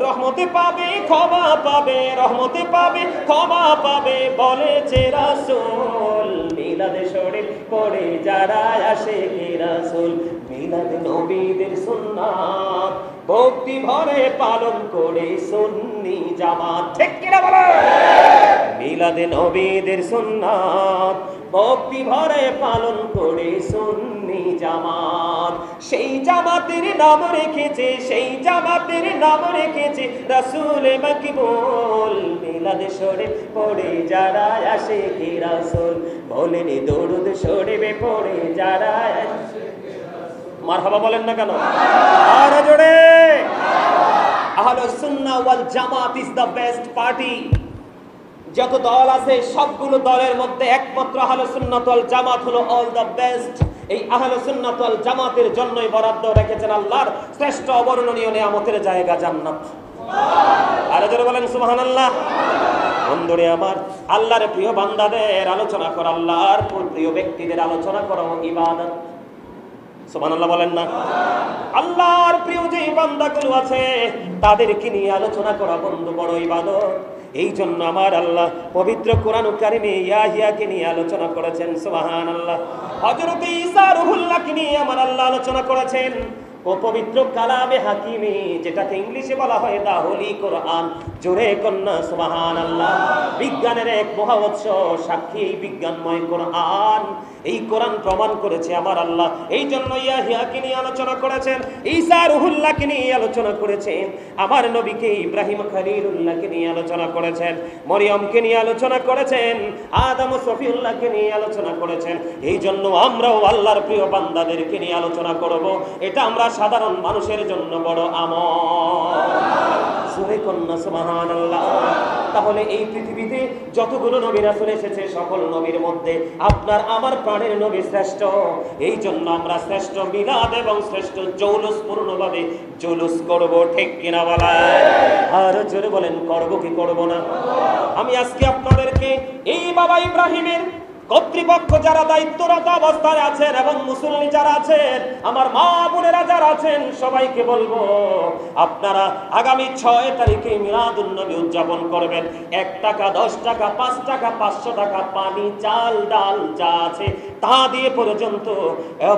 রহমতে পাবে ক্ষমা পাবে রহমতে পাবে ক্ষমা পাবে বলেছে রাসূল মিলাদ শরীফ পড়ে যারা আসে কি রাসূল মিলাদ নবীদের সুন্নাত ভক্তি ভরে পালন করে সুন্নি জামাত ঠিক কিনা বলো মিলাদ নবীদের সুন্নাত ভক্তি ভরে পালন করে সুন্নি জামাত সেই জামাতের নাম রেখেছে রাসূল মাকবুল মিলাদ শরীফ পড়ে যারা আসে কি রাসূল বলেন দরুদ শরীফ পড়ে যারা মারহাবা বলেন না কেন আর জোরে আহলুস সুন্নাহ ওয়াল জামাত ইজ দ্য বেস্ট পার্টি যত দল আছে সবগুলো দলের মধ্যে একমাত্র আহলুস সুন্নাহ ওয়াল জামাত হলো অল দ্য বেস্ট এই আহলুস সুন্নাহ ওয়াল জামাতের জন্যই বরাদ্দ রেখেছেন আল্লাহর শ্রেষ্ঠ অবর্ণনীয় নিয়ামতের জায়গা জান্নাত আর জোরে বলেন সুবহানাল্লাহ বন্ধুরে আমার আল্লাহর প্রিয় বান্দাদের আলোচনা করো আল্লাহর প্রিয় ব্যক্তিদের আলোচনা করো ইবাদত সুবহানাল্লাহ বলেন না আল্লাহর প্রিয় যে বান্দাগুলো আছে তাদেরকে নিয়ে আলোচনা করা বন্ধু বড় ইবাদত এই জন্য আমার আল্লাহ পবিত্র কোরআন কারিমে ইয়াহিয়াকে নিয়ে আলোচনা করেছেন সুবহানাল্লাহ হযরত ঈসা রূহুল্লাহকে নিয়ে আমার আল্লাহ আলোচনা করেছেন ও পবিত্র কালামে হাকিমে যেটাকে ইংলিশে বলা হয় দা হোলি কোরআন জোরে কন্যা সুবহানাল্লাহ বিজ্ঞানের এক মহোৎস সাক্ষী এই বিজ্ঞানময় কোরআন এই কোরআন প্রমাণ করেছে আমার আল্লাহ এই জন্য ইয়াহিয়াকে নিয়ে আলোচনা করেছেন ঈসা রূহুল্লাহকে নিয়ে আলোচনা করেছেন আমার নবীকে ইব্রাহিম খলিলুল্লাহকে নিয়ে আলোচনা করেছেন মরিয়মকে নিয়ে আলোচনা করেছেন আদম সফিউল্লাহকে নিয়ে আলোচনা করেছেন এই জন্য আমরাও আল্লাহর প্রিয় বান্দাদেরকে নিয়ে আলোচনা করব এটা আমরা সাধারণ মানুষের জন্য বড় আমল সুরে কন্যা সুবহানাল্লাহ তাহলে এই পৃথিবীতে যতগুলো নবী রাসূল এসেছে সকল নবীর মধ্যে আপনার আমার প্রাণের নবী শ্রেষ্ঠ এই জন্য আমরা শ্রেষ্ঠ মিলাদ এবং শ্রেষ্ঠ জৌলুস পূর্ণভাবে জৌলুস করব ঠিক কিনা বলেন আর জোরে বলেন করব কি করব না আমি আজকে আপনাদেরকে এই বাবা ইব্রাহিমের কর্তৃপক্ষ যারা দায়িত্বরত অবস্থায় আছেন এবং মুসল্লি যারা আছেন আমার মা বোনেরা যারা আছেন সবাইকে বলবো আপনারা আগামী 6 তারিখে মিলাদুন নবী উদযাপন করবেন 1 টাকা 10 টাকা 5 টাকা 500 টাকা পানি চাল ডাল যা আছে তা দিয়ে পর্যন্ত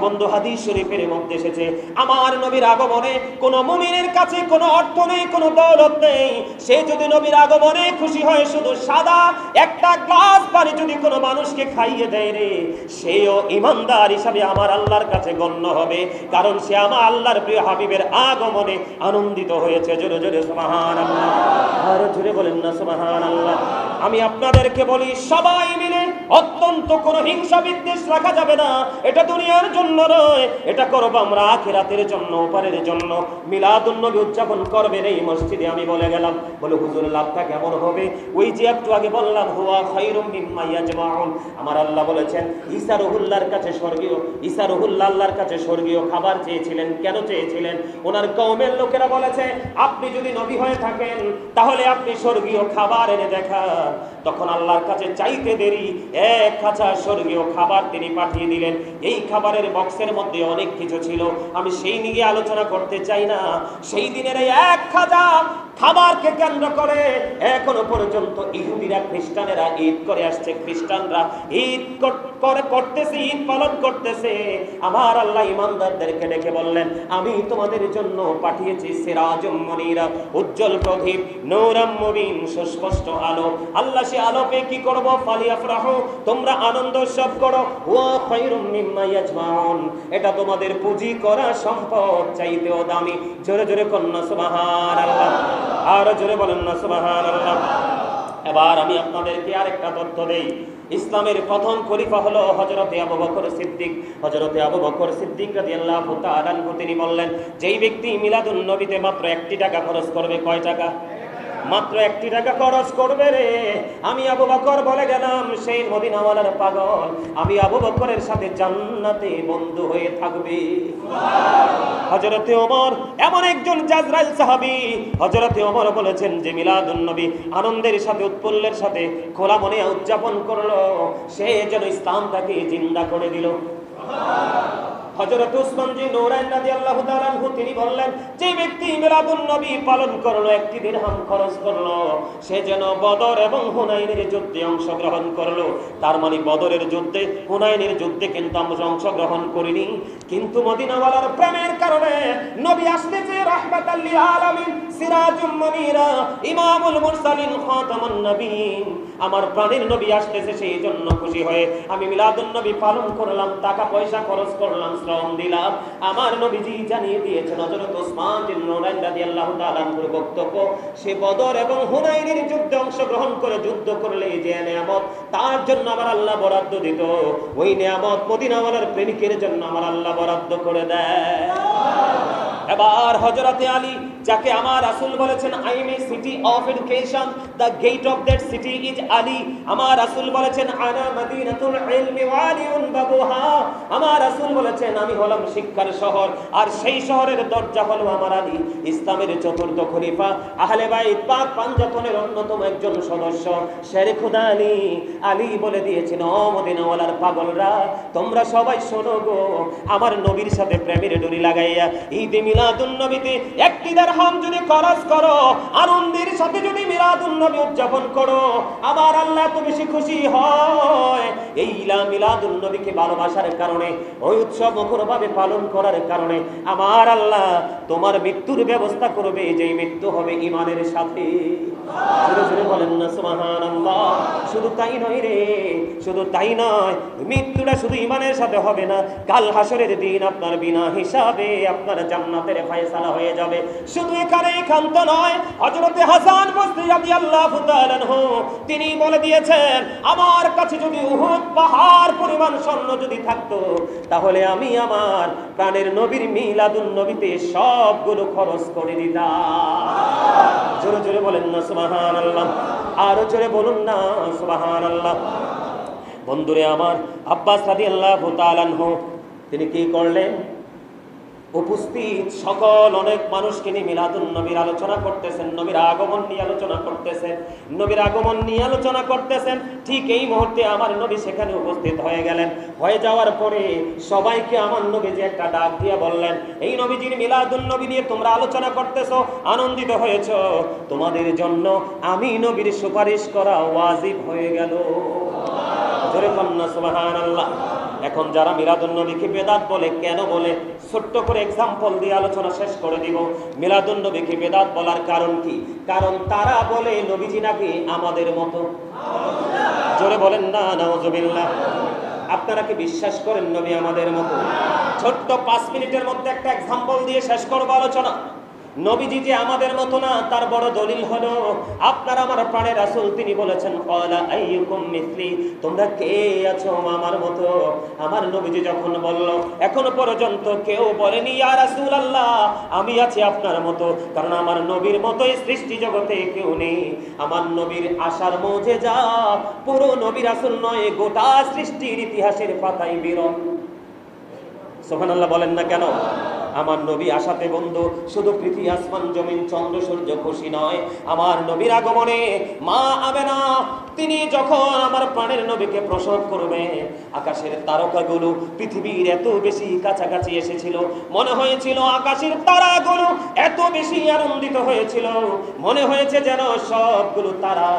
বন্ধু হাদিস শরীফের মধ্যে এসেছে আমার নবীর আগমনে কোন মুমিনের কাছে কোনো অর্থ নেই কোনো দৌলত নেই সে যদি নবীর আগমনে খুশি হয় শুধু সাদা একটা গ্লাস পানি যদি কোনো মানুষকে খাইয়ে দেয় রে সেও ঈমানদার হিসাবে আমার আল্লাহর কাছে গণ্য হবে কারণ সে আমার আল্লাহর প্রিয় হাবিবের আগমনে আনন্দিত হয়েছে জোরে জোরে সুবহানাল্লাহ আর জোরে বলেন না সুবহানাল্লাহ আমি আপনাদেরকে বলি সবাই মিলে অত্যন্ত কোনো হিংসা বিদ্বেষ রাখা যাবে না এটা দুনিয়ার জন্য নয় এটা করব আমরা আখিরাতের জন্য ওপারের জন্য মিলাদুন নবী উদযাপন করবেন এই মসজিদে আমি বলে গেলাম বলে হুজুর লাভটা কেমন হবে ওই যে একটু আগে বললাম হুয়া খায়রুম মিম্মা ইয়াজমাউন আমার আল্লাহ বলেছেন ঈসা রূহুল্লাহর কাছে স্বর্গীয় ঈসা রূহুল্লাহ আল্লাহর কাছে স্বর্গীয় খাবার চেয়েছিলেন কেন চেয়েছিলেন ওনার কওমের লোকেরা বলেছে আপনি যদি নবী হয়ে থাকেন তাহলে আপনি স্বর্গীয় খাবার এনে দেখান তখন আল্লাহর কাছে চাইতে দেরি এক খাঁচা স্বর্গীয় খাবার তিনি পাঠিয়ে দিলেন এই খাবারের বক্সের মধ্যে অনেক কিছু ছিল আমি সেই নিয়ে আলোচনা করতে চাই না সেই দিনের এই এক খাঁচা খাবারকে কেন্দ্র করে এখনো পর্যন্ত ইহুদিরা খ্রিস্টানেরা ঈদ করে আসছে খ্রিস্টানরা ঈদ করতেছে ঈদ পালন করতেছে আমার আল্লাহ ঈমানদারদেরকে ডেকে বললেন আমি তোমাদের জন্য পাঠিয়েছি সিরাজুম মুনীরা উজ্জ্বল প্রদীপ নূরাম মুবিন সুস্পষ্ট আলো আল্লাহ সে আলোতে কি করব ফালিয়াফরাহু তোমরা আনন্দ উৎসব করো ওয়া খায়রুম মিম্মা ইয়াজমাউন এটা তোমাদের পুঁজি করা সম্পদ চাইতেও দামি জোরে জোরে কন্না সুবহানাল্লাহ আর জোরে বলেন না সুবহানাল্লাহ এবার আমি আপনাদেরকে আরেকটা তথ্য দেই ইসলামের প্রথম খলিফা হলো হযরতে আবু বকর সিদ্দিক হযরতে আবু বকর সিদ্দিক রাদিয়াল্লাহু তাআলা আনহু তিনি বললেন যেই ব্যক্তি মিলাদুন নবীতে মাত্র 1 টাকা খরচ করবে কয় টাকা মাত্র 1 টাকা খরচ করবে রে। আমি আবু বকর বলে গেলাম, সেই মদিনাওয়ালার পাগল আমি আবু বকরের সাথে জান্নাতে বন্ধু হয়ে থাকবে। হযরতে ওমর এমন একজন জাজরাইল সাহাবী, হযরতে ওমর বলেছেন যে মিলাদুন নবী আনন্দের সাথে উৎফুল্লের সাথে খোলা মনে উদযাপন করলো, সে যেন ইসলামটাকে জিন্দা করে দিল। হযরত উসমান জি নূরাইন রাদিয়াল্লাহু তাআলা আনহু তিনি বললেন, যে ব্যক্তি মিলাদুন নবী পালন করলো, 1 দিরহাম খরচ করলো, সে যেন বদর এবং হুনাইনের যুদ্ধে অংশগ্রহণ করলো। তার মানে বদরের যুদ্ধে, হুনাইনের যুদ্ধে কিন্তু আমরা অংশগ্রহণ করিনি, কিন্তু মদিনাওয়ালার প্রেমের কারণে নবী আসতেছে রাহমাতাল লিল আলামিন, সিরাজুম মুনীরা, ইমামুল মুরসালিন, খাতামুন নবীন, আমার প্রাণের নবী আসতেছে, সেই জন্য খুশি হয়ে আমি মিলাদুন নবী পালন করলাম, টাকা পয়সা খরচ করলাম, শ্রম দিলাম। আমার নবীজি জানিয়ে দিয়েছেন, হযরত ওসমান বিন নূরাইন রাদিয়াল্লাহু তাআলা আনহুর বক্তব্য, সে বদর এবং হুনাইনের যুদ্ধে অংশগ্রহণ করে যুদ্ধ করলে যে নিয়ামত তার জন্য আমার আল্লাহ বরাদ্দ দিত, ওই নিয়ামত মদিনাওয়ালার প্রেমিকের জন্য আমার আল্লাহ বরাদ্দ করে দেয়। এবার হযরতে আলী, যাকে আমার রাসূল বলেছেন I am a city of education, the gate of that city is Ali. আমার রাসূল বলেছেন আনা মদিনাতুল ইলমি ওয়া আলিউন বাবুহা। আমার রাসূল বলেছেন আমি হলাম শিক্ষার শহর, আর সেই শহরের দরজা হলো আমার আলী, ইসলামের চতুর্থ খলিফা, আহলে বাইত পাক পাঞ্জাতনের অন্যতম একজন সদস্য, শেরে খুদা আলী। আলী বলে দিয়েছেন, ও মদিনাওয়ালার পাগলরা, তোমরা সবাই শোনো গো, আমার নবীর সাথে প্রেমের ডোরি লাগাইয়া ঈদ মিলাদুন নবীতে 1 দিরহাম যদি খরচ করো, আনন্দের সাথে যদি মিলাদুন নবী উদযাপন করো, আমার আল্লাহ তো বেশি খুশি হয়। এই মিলাদুন নবীকে ভালোবাসার কারণে, ওই উৎসব মুখরভাবে পালন করার কারণে আমার আল্লাহ তোমার মৃত্যুর ব্যবস্থা করবে, যেই মৃত্যু হবে ঈমানের সাথে। জোরে জোরে বলেন না সুবহানাল্লাহ। শুধু তাই নয় রে, শুধু তাই নয়, মৃত্যুটা শুধু ঈমানের সাথে হবে না, কাল হাসরের দিন আপনার বিনা হিসাবে আপনার জান্নাতের ফয়সালা হয়ে যাবে। শুধু এখানেই ক্ষান্ত নয়, হযরতে হাসান বসরি রাদিয়াল্লাহু তাআলা আনহু তিনি বলে দিয়েছেন, আমার কাছে যদি উহুদ পাহাড় পরিমাণ স্বর্ণ যদি থাকতো, তাহলে আমি আমার প্রাণের নবীর মিলাদুন নবীতে সবগুলো খরচ করে দিতাম। জোরে জোরে বলেন না সুবহানাল্লাহ, আরো জোরে বলুন না সুবহানাল্লাহ। বন্ধুরে আমার, আব্বাস রাদিয়াল্লাহু তাআলা আনহু তিনি কি করলেন, উপস্থিত সকল অনেক মানুষকে নিয়ে মিলাদুন নবীর আলোচনা করতেছেন, নবীর আগমন নিয়ে আলোচনা করতেছেন, নবীর আগমন নিয়ে আলোচনা করতেছেন। ঠিক এই মুহূর্তে আমার নবী সেখানে উপস্থিত হয়ে গেলেন। হয়ে যাওয়ার পরে সবাইকে আমার নবী যে একটা ডাক দিয়ে বললেন, এই নবীজির মিলাদুন নবী নিয়ে তোমরা আলোচনা করতেছো, আনন্দিত হয়েছো, তোমাদের জন্য আমি নবীর সুপারিশ করা ওয়াজিব হয়ে গেল। জোরে কন্না সুবহানাল্লাহ। এখন যারা মিলাদুন নবীকে বেদাত বলে, কেন বলে, ছোট্ট করে এক্সাম্পল দিয়ে আলোচনা শেষ করে দিব। মিলাদুন নবীকে বেদাত বলার কারণ কি? কারণ তারা বলে নবীজি নাকি আমাদের মতো। জোরে বলেন না নাউজুবিল্লাহ। আপনারা কি বিশ্বাস করেন নবী আমাদের মতো? ছোট্ট 5 মিনিটের মধ্যে একটা এক্সাম্পল দিয়ে শেষ করব আলোচনা। নবীজি যে আমাদের মতো না, তার বড় দলিল হলো আপনার আমার প্রাণের রাসূল তিনি বলেছেন, ক্বালা আইয়ুকুম মিসলি, তোমরা কে আছো আমার মতো? আমার নবীজি যখন বলল, এখনো পর্যন্ত কেউ বলেনি ইয়া রাসূলুল্লাহ আমি আছি আপনার মতো, কারণ আমার নবীর মতোই সৃষ্টি জগতে কেউ নেই। আমার নবীর আশার মুজিজা পুরো নবী রাসূল নয়, গোটা সৃষ্টির ইতিহাসের পাতায় বিরল। সুবহানাল্লাহ বলেন না কেন? আমার নবী আশাতে বন্ধু, শুধু পৃথিবী আসমান জমিন চন্দ্র সূর্য খুশি নয়, আমার নবীর আগমনে মা আমেনা তিনি যখন আমার প্রাণের নবীকে প্রসব করবে, আকাশের তারকাগুলো পৃথিবীর এত বেশি কাছাকাছি এসেছিল, মনে হয়েছিল আকাশের তারাগুলো এত বেশি আনন্দিত হয়েছিল, মনে হয়েছে যেন সবগুলো তারা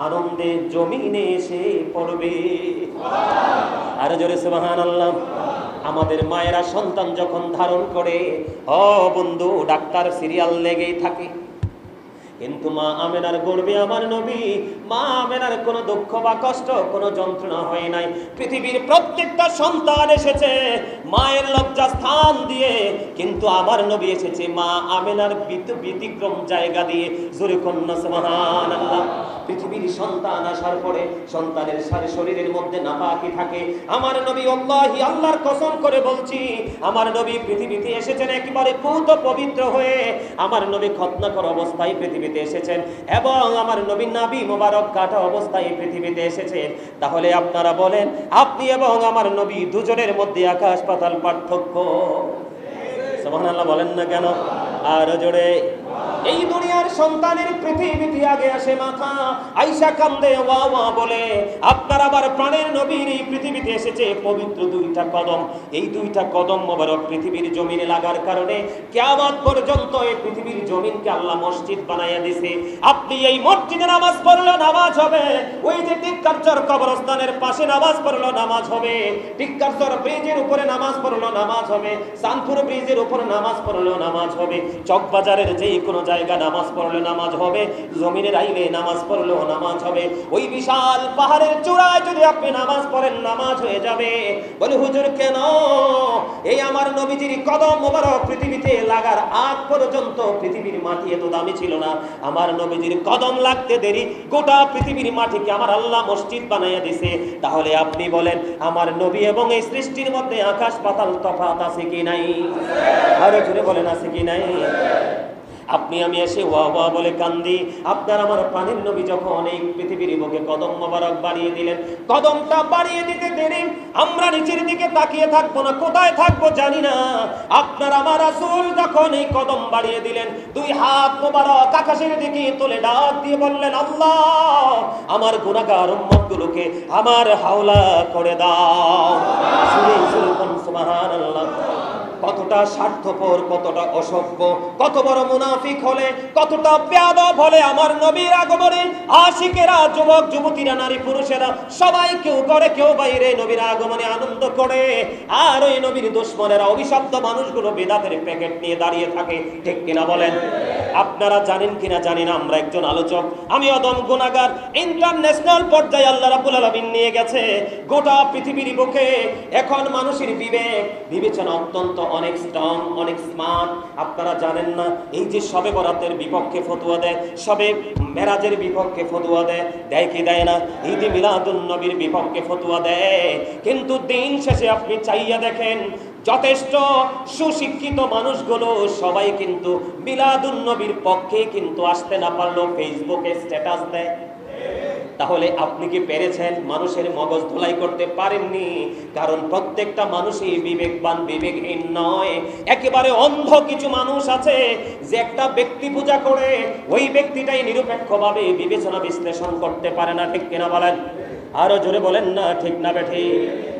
আনন্দে জমিনে এসে পড়বে। আর জোরে সুবহানাল্লাহ। আমাদের মায়েরা সন্তান যখন ধারণ করে, ও বন্ধু ডাক্তার সিরিয়াল লেগেই থাকে, কিন্তু মা আমেনার গর্ভে আমার নবী, মা আমেনার কোনো দুঃখ বা কষ্ট, কোনো যন্ত্রণা হয় নাই। পৃথিবীর প্রত্যেকটা সন্তান এসেছে মায়ের লজ্জা স্থান দিয়ে, কিন্তু আমার নবী এসেছে মা আমেনার ব্যতিক্রম জায়গা দিয়ে। জোরে কন্যা সুবহানাল্লাহ। পৃথিবীর সন্তান আসার পরে সন্তানের শরীরের মধ্যে নাপাকি থাকে। আমার নবী আল্লাহি আল্লাহর কসম করে বলছি, আমার নবী পৃথিবীতে এসেছেন একেবারে পূত পবিত্র হয়ে। আমার নবী খতনা করা অবস্থায় পৃথিবীতে এসেছেন এবং আমার নবী নাভি মোবারক কাটা অবস্থায় পৃথিবীতে এসেছেন। তাহলে আপনারা বলেন, আপনি এবং আমার নবী দুজনের মধ্যে আকাশ পাতাল পার্থক্য। সুবহানাল্লাহ বলেন না কেন? আর জোরে। এই দুনিয়ার সন্তানের পৃথিবীতে আগে আসে মাথা, আয়েশা কান্দে ওয়া ওয়া বলে, আপনার আবার প্রাণের নবীর এই পৃথিবীতে এসেছে পবিত্র দুইটা কদম। এই দুইটা কদম মোবারক পৃথিবীর জমিনে লাগার কারণে কিয়ামত পর্যন্ত এই পৃথিবীর জমিনকে আল্লাহ মসজিদ বানাইয়া দিয়েছে। আপনি এই মসজিদে নামাজ পড়লে নামাজ হবে, ওই যে টিক্কারচর কবরস্থানের পাশে নামাজ পড়লো নামাজ হবে, টিক্কারচর ব্রিজের উপরে নামাজ পড়লো নামাজ হবে, সানপুর ব্রিজের উপরে নামাজ পড়লো নামাজ হবে, চকবাজারের যে কোনো জায়গা নামাজ পড়লে নামাজ হবে, জমিনের আইলে নামাজ পড়লেও নামাজ হবে। ওই বিশাল পাহাড়ের চূড়ায় যদি আপনি নামাজ পড়েন নামাজ হয়ে যাবে। বলে হুজুর কেন? এই আমার নবীজির কদম মোবারক পৃথিবীতে লাগার আগ পর্যন্ত পৃথিবীর মাটি এত দামি ছিল না। আমার নবীজির কদম লাগতে দেরি গোটা পৃথিবীর মাটিকে আমার আল্লাহ মসজিদ বানাইয়া দিছে। তাহলে আপনি বলেন, আমার নবী এবং এই সৃষ্টির মধ্যে আকাশ পাতাল তফাৎ আছে কি নাই? আরো জোরে বলেন, আছে কি নাই? আপনি আমি এসে ওয়া ওয়া বলে কান্দি, আপনার আমার প্রাণের নবী যখন এই পৃথিবীর বুকে কদম মোবারক বাড়িয়ে দিলেন, কদমটা বাড়িয়ে দিতে দেরি আমরা নিচের দিকে তাকিয়ে থাকবো না, কোথায় থাকবো জানি না। আপনার আমার রাসূল যখন এই কদম বাড়িয়ে দিলেন, দুই হাত মোবারক আকাশের দিকে তুলে ডাক দিয়ে বললেন, আল্লাহ আমার গুনাহগার উম্মতগুলোকে আমার হাওলা করে দাও। সুবহানাল্লাহ। কতটা স্বার্থপর, কতটা অসভ্য, কত বড় মুনাফিক হলে, কতটা বেয়াদব হলে আমার নবীর আগমনে আশিকেরা, যুবক যুবতীরা, নারী পুরুষেরা সবাই কেউ করে কেউ বাইরে নবীর আগমনে আনন্দ করে। আর ওই নবীর দুশমনেরা, অভিশপ্ত মানুষগুলো বিদআতের প্যাকেট নিয়ে দাঁড়িয়ে থাকে। ঠিক কিনা বলেন? আপনারা জানেন কিনা জানি না, আমরা একজন আলোচক, আমি অদম গুনাহগার, ইন্টারন্যাশনাল পর্যায়ে আল্লাহ রাব্বুল আলামিন নিয়ে গেছে গোটা পৃথিবীর বুকে। এখন মানুষের বিবেচনা অত্যন্ত অনেক স্ট্রং, অনেক স্মার্ট। আপনারা জানেন না, এই যে শবে বরাতের বিপক্ষে ফতোয়া দেয়, শবে মেরাজের বিপক্ষে ফতোয়া দেয়, দেয় কি দেয় না? ঈদে মিলাদুন নবীর বিপক্ষে ফতোয়া দেয়। কিন্তু দিন শেষে আপনি চাইয়া দেখেন, যথেষ্ট সুশিক্ষিত মানুষগুলো সবাই কিন্তু মিলাদুন নবীর পক্ষে কিন্তু আসতে না পারলেও ফেসবুকে স্ট্যাটাস দেয়। তাহলে আপনি কি পেরেছেন? মানুষের মগজ ধোলাই করতে পারেননি। কারণ প্রত্যেকটা মানুষই বিবেকবান, বিবেকহীন নয়। একেবারে অন্ধ কিছু মানুষ আছে যে একটা ব্যক্তি পূজা করে ওই ব্যক্তিটাই নিরপেক্ষভাবে বিবেচনা বিশ্লেষণ করতে পারে না। ঠিক কিনা বলেন? আরো জোরে বলেন না ঠিক না বেঠি?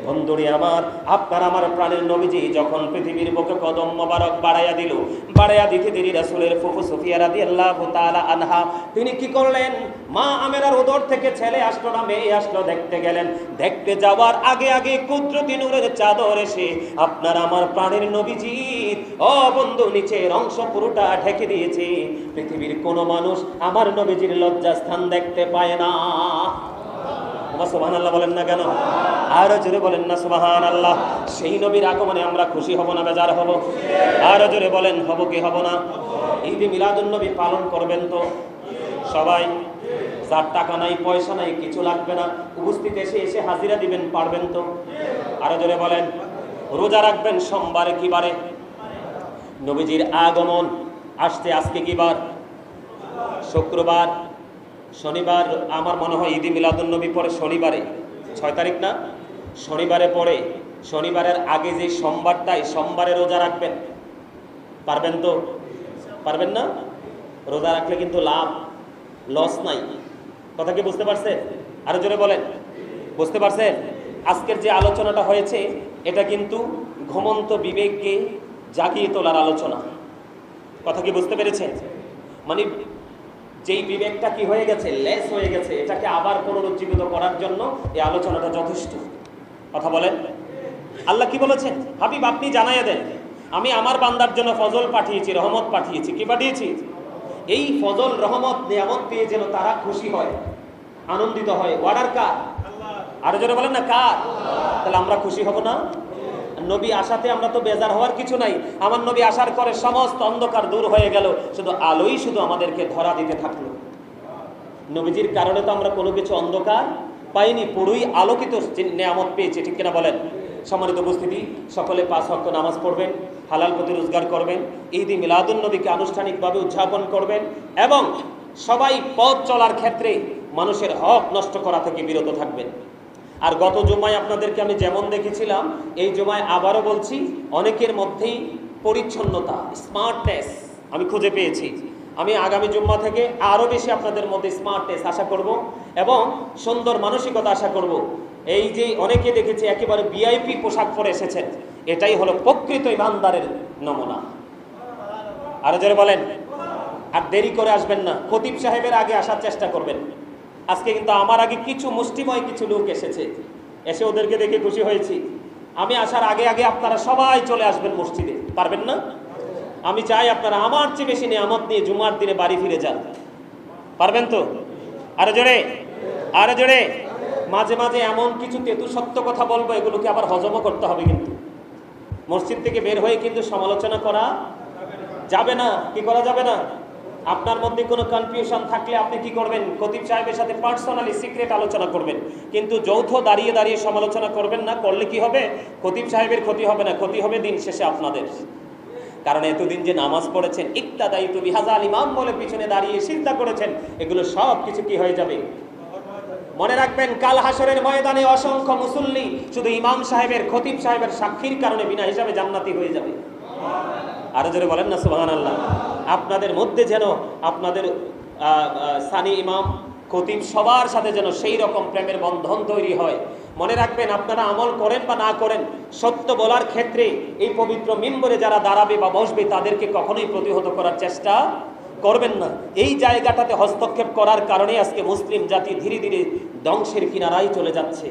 বন্ধুরে আমার, আপনার আমার প্রাণের নবীজি যখন পৃথিবীর বুকে কদম মোবারক বাড়াইয়া দিল, বাড়াইয়া দিতে দেরি রাসূলের ফুফু সুফিয়া রাদিয়াল্লাহু তাআলা আনহা তিনি কি করলেন? মা আমেনার উদর থেকে ছেলে আসলো না মেয়ে আসলো, দেখতে গেলেন। দেখতে যাওয়ার আগে আগে কুদরতি নূরের চাদর এসে আপনার আমার প্রাণের নবীজির বন্ধু নিচের অংশ পুরোটা ঢেকে দিয়েছে। পৃথিবীর কোনো মানুষ আমার নবীজির লজ্জাস্থান দেখতে পায় না। সুবহানাল্লাহ বলেন না কেন? আরো জোরে বলেন না সুবহানাল্লাহ। সেই নবীর আগমনে আমরা খুশি হব না বেজার হব? আরো জোরে বলেন, হব কি হব না? ঈদে মিলাদুন নবী পালন করবেন তো সবাই? যার টাকা নাই, পয়সা নাই, কিছু লাগবে না, উপস্থিত এসে হাজিরা দিবেন, পারবেন তো? আরো জোরে বলেন। রোজা রাখবেন সোমবারে কি বারে? নবীজির আগমন আসতে আজকে কি বার? শুক্রবার। শনিবার আমার মনে হয় ঈদে মিলাদুন নবী পরে শনিবারে, 6 তারিখ না? শনিবারে পরে, শনিবারের আগে যে সোমবারটাই, সোমবারে রোজা রাখবেন, পারবেন তো? পারবেন না? রোজা রাখলে কিন্তু লাভ, লস নাই। কথা কি বুঝতে পারছেন? আরো জোরে বলেন, বুঝতে পারছেন? আজকের যে আলোচনাটা হয়েছে এটা কিন্তু ঘুমন্ত বিবেককে জাগিয়ে তোলার আলোচনা। কথা কি বুঝতে পেরেছেন? মানে যেই বিবেকটা কি হয়ে গেছে, লেস হয়ে গেছে, এটাকে আবার পুনরুজ্জীবিত করার জন্য এই আলোচনাটা যথেষ্ট। কথা বলেন। আল্লাহ কি বলেছেন? হাবিব আপনি জানাইয়া দেন, আমি আমার বান্দার জন্য ফজল পাঠিয়েছি, রহমত পাঠিয়েছি। কি পাঠিয়েছি? এই ফজল রহমত নিয়ামত পেয়ে যেন তারা খুশি হয়, আনন্দিত হয়। অর্ডার কার? আরো জোরে বলেন না কার? তাহলে আমরা খুশি হব না? নবী আসাতে আমরা তো বেজার হওয়ার কিছু নাই। আমার নবী আসার পরে সমস্ত অন্ধকার দূর হয়ে গেল, শুধু আলোই শুধু আমাদেরকে ধরা দিতে থাকলো। নবীজির কারণে তো আমরা কোনো কিছু অন্ধকার পাইনি, পুরোই আলোকিত নেয়ামত পেয়েছি, ঠিক কিনা বলেন? সম্মানিত উপস্থিতি, সকলে 5 ওয়াক্ত নামাজ পড়বেন, হালাল পথে রোজগার করবেন, ঈদে মিলাদুন নবীকে আনুষ্ঠানিকভাবে উদযাপন করবেন এবং সবাই পথ চলার ক্ষেত্রে মানুষের হক নষ্ট করা থেকে বিরত থাকবেন। আর গত জুমায় আপনাদেরকে আমি যেমন দেখেছিলাম, এই জুমায় আবারও বলছি, অনেকের মধ্যেই পরিচ্ছন্নতা, স্মার্টনেস আমি খুঁজে পেয়েছি। আমি আগামী জুম্মা থেকে আরও বেশি আপনাদের মধ্যে স্মার্টনেস আশা করব এবং সুন্দর মানসিকতা আশা করব। এই যে অনেকে দেখেছি একেবারে ভিআইপি পোশাক পরে এসেছেন, এটাই হলো প্রকৃত ইমানদারের নমুনা। আরো জোরে বলেন। আর দেরি করে আসবেন না, খতিব সাহেবের আগে আসার চেষ্টা করবেন। আজকে কিন্তু আমার আগে কিছু মুষ্টিময় কিছু লোক এসেছে, এসে ওদেরকে দেখে খুশি হয়েছি। আমি আসার আগে আগে আপনারা সবাই চলে আসবেন মসজিদে, পারবেন না? আমি চাই আপনারা আমার চেয়ে বেশি নিয়ামত নিয়ে জুমার দিনে বাড়ি ফিরে যান, পারবেন তো? আরো জোরে, আরো জোরে। মাঝে মাঝে এমন কিছু তেতু সত্য কথা বলবো, এগুলোকে আবার হজমও করতে হবে। কিন্তু মসজিদ থেকে বের হয়ে কিন্তু সমালোচনা করা যাবে না। কি করা যাবে না? আপনার মধ্যে কোনো কনফিউশন থাকলে আপনি কি করবেন? খতিব সাহেবের সাথে পার্সোনালি সিক্রেট আলোচনা করবেন, কিন্তু যৌথ দাঁড়িয়ে দাঁড়িয়ে সমালোচনা করবেন না। করলে কি হবে? খতিব সাহেবের ক্ষতি হবে না, ক্ষতি হবে দিন শেষে আপনাদের। কারণ এতদিন যে নামাজ পড়েছেন, ইক্তাদাইতু বিহাযাল ইমাম বলে পিছনে দাঁড়িয়ে চিন্তা করেছেন, এগুলো সব কিছু কি হয়ে যাবে? মনে রাখবেন, কাল হাসরের ময়দানে অসংখ্য মুসল্লি শুধু ইমাম সাহেবের, খতিব সাহেবের সাক্ষীর কারণে বিনা হিসাবে জান্নাতি হয়ে যাবে। আরো জোরে বলেন না সুবহানাল্লাহ। আপনাদের মধ্যে যেন আপনাদের সানি ইমাম, খতিব সবার সাথে যেন সেই রকম প্রেমের বন্ধন তৈরি হয়। মনে রাখবেন, আপনারা আমল করেন বা না করেন, সত্য বলার ক্ষেত্রে এই পবিত্র মিম্বরে যারা দাঁড়াবে বা বসবে তাদেরকে কখনোই প্রতিহত করার চেষ্টা করবেন না। এই জায়গাটাতে হস্তক্ষেপ করার কারণে আজকে মুসলিম জাতি ধীরে ধীরে ধ্বংসের কিনারায় চলে যাচ্ছে।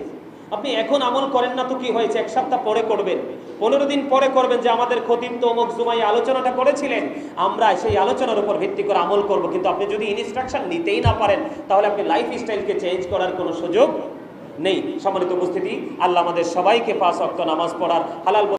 আপনি এখন আমল করেন না তো কি হয়েছে? 1 সপ্তাহ পরে করবেন, 15 দিন পরে করবেন, যে আমাদের খতিব তো অমুক জুমায় আলোচনাটা করেছিলেন, আমরা সেই আলোচনার উপর ভিত্তি করে আমল করব। কিন্তু আপনি যদি ইনস্ট্রাকশন নিতেই না পারেন, তাহলে আপনি লাইফ স্টাইলকে চেঞ্জ করার কোনো সুযোগ নেই। সম্মানিত উপস্থিতি, আল্লাহ আমাদের সবাইকে 5 ওয়াক্ত নামাজ পড়ার হালাল